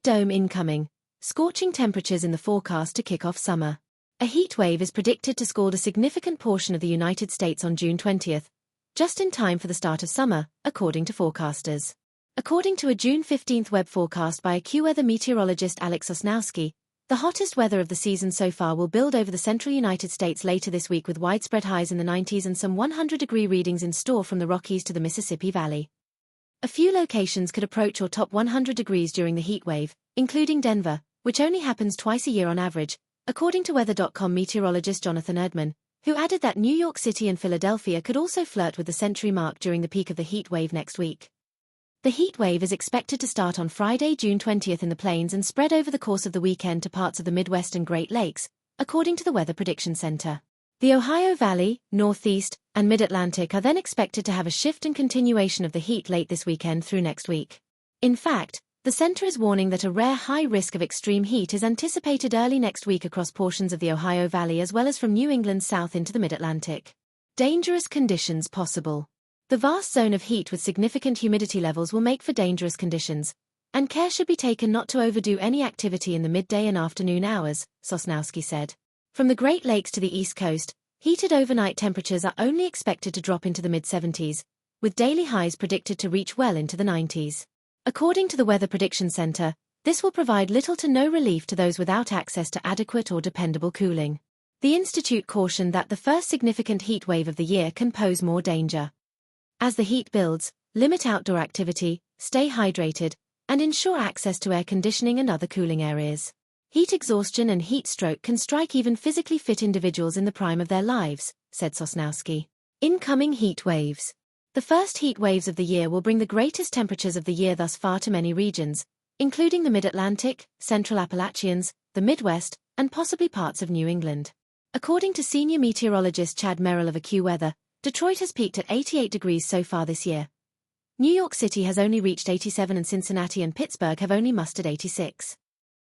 dome incoming. Scorching temperatures in the forecast to kick off summer. A heat wave is predicted to scald a significant portion of the United States on June 20th, just in time for the start of summer, according to forecasters. According to a June 15th web forecast by AccuWeather meteorologist Alex Sosnowski, the hottest weather of the season so far will build over the central United States later this week with widespread highs in the 90s and some 100-degree readings in store from the Rockies to the Mississippi Valley. A few locations could approach or top 100 degrees during the heat wave, including Denver, which only happens twice a year on average, according to Weather.com meteorologist Jonathan Erdman, who added that New York City and Philadelphia could also flirt with the century mark during the peak of the heat wave next week. The heat wave is expected to start on Friday, June 20th in the plains and spread over the course of the weekend to parts of the Midwest and Great Lakes, according to the Weather Prediction Center. The Ohio Valley, Northeast, and Mid-Atlantic are then expected to have a shift and continuation of the heat late this weekend through next week. In fact, the center is warning that a rare high risk of extreme heat is anticipated early next week across portions of the Ohio Valley as well as from New England south into the Mid-Atlantic. Dangerous conditions possible. The vast zone of heat with significant humidity levels will make for dangerous conditions, and care should be taken not to overdo any activity in the midday and afternoon hours, Sosnowski said. From the Great Lakes to the East Coast, heated overnight temperatures are only expected to drop into the mid-70s, with daily highs predicted to reach well into the 90s. According to the Weather Prediction Center, this will provide little to no relief to those without access to adequate or dependable cooling. The institute cautioned that the first significant heat wave of the year can pose more danger. As the heat builds, limit outdoor activity, stay hydrated, and ensure access to air conditioning and other cooling areas. Heat exhaustion and heat stroke can strike even physically fit individuals in the prime of their lives, said Sosnowski. Incoming heat waves. The first heat waves of the year will bring the greatest temperatures of the year thus far to many regions, including the Mid-Atlantic, Central Appalachians, the Midwest, and possibly parts of New England. According to senior meteorologist Chad Merrill of AccuWeather, Detroit has peaked at 88 degrees so far this year. New York City has only reached 87 and Cincinnati and Pittsburgh have only mustered 86.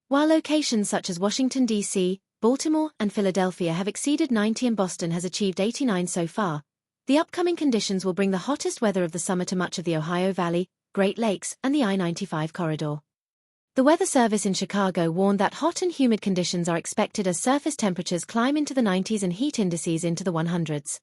While locations such as Washington, D.C., Baltimore, and Philadelphia have exceeded 90 and Boston has achieved 89 so far, the upcoming conditions will bring the hottest weather of the summer to much of the Ohio Valley, Great Lakes, and the I-95 corridor. The Weather Service in Chicago warned that hot and humid conditions are expected as surface temperatures climb into the 90s and heat indices into the 100s.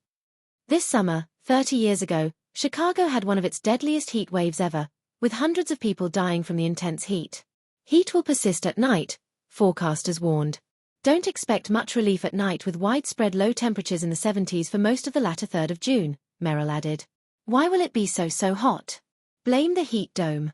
This summer, 30 years ago, Chicago had one of its deadliest heat waves ever, with hundreds of people dying from the intense heat. Heat will persist at night, forecasters warned. Don't expect much relief at night with widespread low temperatures in the 70s for most of the latter third of June, Merrill added. Why will it be so hot? Blame the heat dome.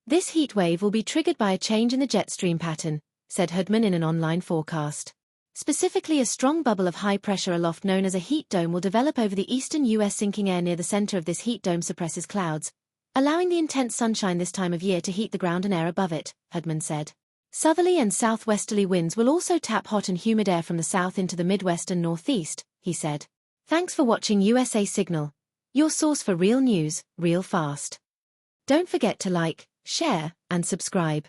This heat wave will be triggered by a change in the jet stream pattern, said Hudman in an online forecast. Specifically, a strong bubble of high pressure aloft known as a heat dome will develop over the eastern U.S. Sinking air near the center of this heat dome suppresses clouds, allowing the intense sunshine this time of year to heat the ground and air above it, Hudman said. Southerly and southwesterly winds will also tap hot and humid air from the south into the Midwest and Northeast, he said. Thanks for watching USA Signal, your source for real news, real fast. Don't forget to like, share, and subscribe.